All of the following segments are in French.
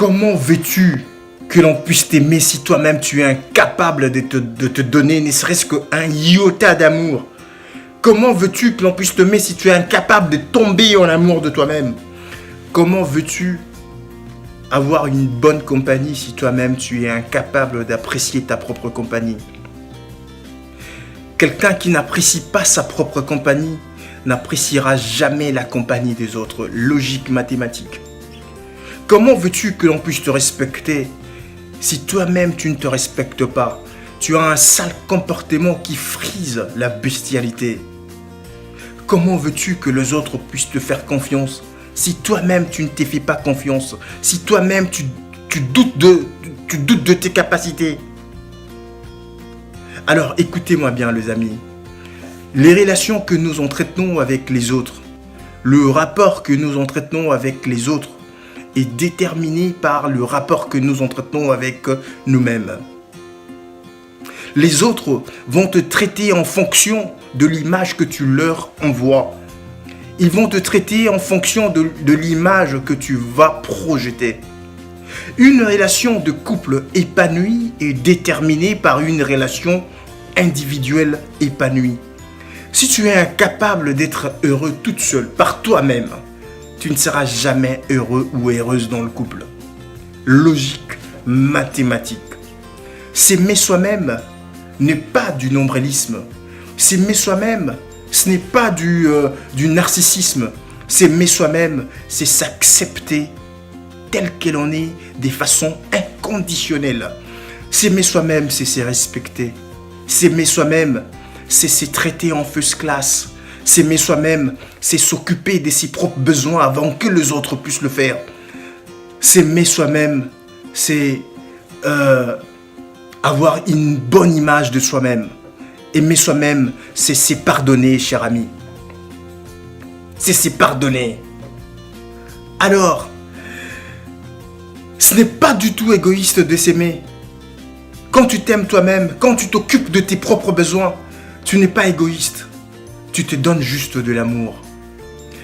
Comment veux-tu que l'on puisse t'aimer si toi-même tu es incapable de te donner ne serait-ce qu'un iota d'amour? Comment veux-tu que l'on puisse t'aimer si tu es incapable de tomber en amour de toi-même? Comment veux-tu avoir une bonne compagnie si toi-même tu es incapable d'apprécier ta propre compagnie? Quelqu'un qui n'apprécie pas sa propre compagnie n'appréciera jamais la compagnie des autres. Logique mathématique. Comment veux-tu que l'on puisse te respecter si toi-même tu ne te respectes pas? Tu as un sale comportement qui frise la bestialité. Comment veux-tu que les autres puissent te faire confiance si toi-même tu ne te fais pas confiance? Si toi-même tu doutes de tes capacités? Alors écoutez-moi bien les amis. Les relations que nous entretenons avec les autres, le rapport que nous entretenons avec les autres est déterminé par le rapport que nous entretenons avec nous-mêmes. Les autres vont te traiter en fonction de l'image que tu leur envoies. Ils vont te traiter en fonction de l'image que tu vas projeter. Une relation de couple épanouie est déterminée par une relation individuelle épanouie. Si tu es incapable d'être heureux toute seule, par toi-même, tu ne seras jamais heureux ou heureuse dans le couple. Logique mathématique. S'aimer soi-même n'est pas du nombrilisme. S'aimer soi-même, ce n'est pas du narcissisme. S'aimer soi-même, c'est s'accepter tel qu'elle en est, de façon inconditionnelle. S'aimer soi-même, c'est se respecter. S'aimer soi-même, c'est se traiter en first class. S'aimer soi-même, c'est s'occuper de ses propres besoins avant que les autres puissent le faire. S'aimer soi-même, c'est avoir une bonne image de soi-même. Aimer soi-même, c'est se pardonner, cher ami. C'est se pardonner. Alors, ce n'est pas du tout égoïste de s'aimer. Quand tu t'aimes toi-même, quand tu t'occupes de tes propres besoins, tu n'es pas égoïste. Tu te donnes juste de l'amour.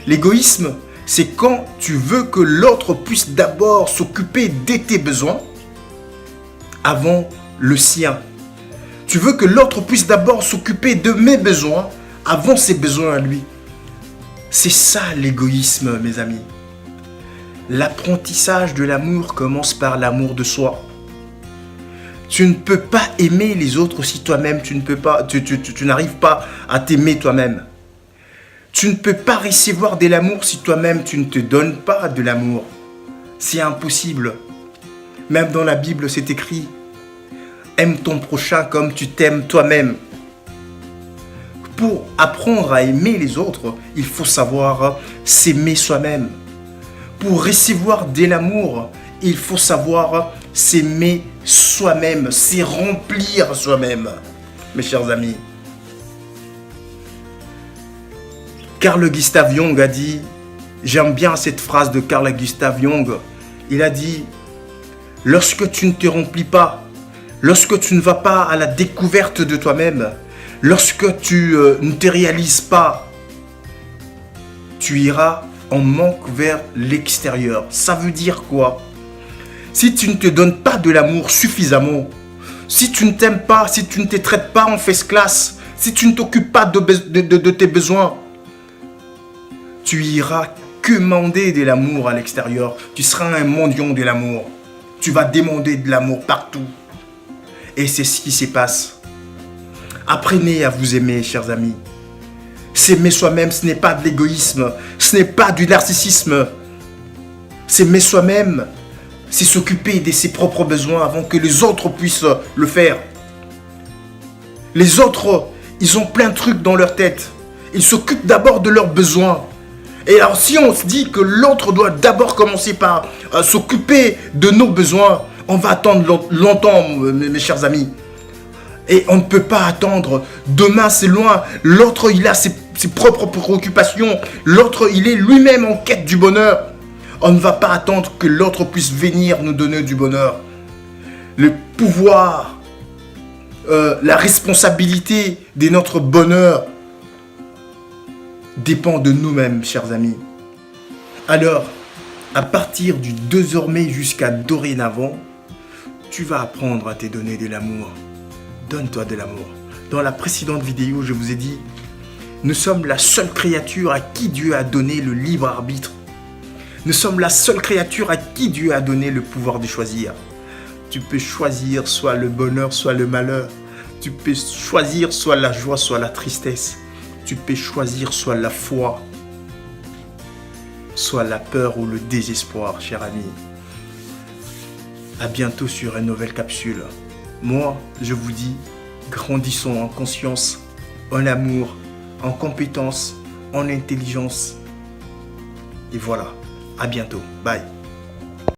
L'égoïsme, c'est quand tu veux que l'autre puisse d'abord s'occuper de tes besoins avant le sien. Tu veux que l'autre puisse d'abord s'occuper de mes besoins avant ses besoins à lui. C'est ça l'égoïsme, mes amis. L'apprentissage de l'amour commence par l'amour de soi. Tu ne peux pas aimer les autres si toi-même tu n'arrives pas à t'aimer toi-même. Tu ne peux pas recevoir de l'amour si toi-même tu ne te donnes pas de l'amour. C'est impossible. Même dans la Bible, c'est écrit « Aime ton prochain comme tu t'aimes toi-même ». Pour apprendre à aimer les autres, il faut savoir s'aimer soi-même. Pour recevoir de l'amour, il faut savoir s'aimer soi-même, c'est remplir soi-même, mes chers amis. Carl Gustav Jung a dit, j'aime bien cette phrase de Carl Gustav Jung, il a dit, lorsque tu ne te remplis pas, lorsque tu ne vas pas à la découverte de toi-même, lorsque tu ne te réalises pas, tu iras en manque vers l'extérieur. Ça veut dire quoi? Si tu ne te donnes pas de l'amour suffisamment, si tu ne t'aimes pas, si tu ne te traites pas en first class, si tu ne t'occupes pas de tes besoins, tu iras quemander de l'amour à l'extérieur. Tu seras un mendiant de l'amour. Tu vas demander de l'amour partout. Et c'est ce qui se passe. Apprenez à vous aimer, chers amis. S'aimer soi-même, ce n'est pas de l'égoïsme. Ce n'est pas du narcissisme. S'aimer soi-même, c'est s'occuper de ses propres besoins avant que les autres puissent le faire. Les autres, ils ont plein de trucs dans leur tête. Ils s'occupent d'abord de leurs besoins. Et alors si on se dit que l'autre doit d'abord commencer par s'occuper de nos besoins, on va attendre longtemps, mes chers amis. Et on ne peut pas attendre. Demain, c'est loin. L'autre, il a ses propres préoccupations. L'autre, il est lui-même en quête du bonheur. On ne va pas attendre que l'autre puisse venir nous donner du bonheur. Le pouvoir, la responsabilité de notre bonheur dépend de nous-mêmes, chers amis. Alors, À partir du désormais jusqu'à dorénavant, tu vas apprendre à te donner de l'amour. Donne-toi de l'amour. Dans la précédente vidéo, je vous ai dit, nous sommes la seule créature à qui Dieu a donné le libre arbitre. Nous sommes la seule créature à qui Dieu a donné le pouvoir de choisir. Tu peux choisir soit le bonheur, soit le malheur. Tu peux choisir soit la joie, soit la tristesse. Tu peux choisir soit la foi, soit la peur ou le désespoir, cher ami. À bientôt sur une nouvelle capsule. Moi, je vous dis, grandissons en conscience, en amour, en compétence, en intelligence. Et voilà, à bientôt. Bye.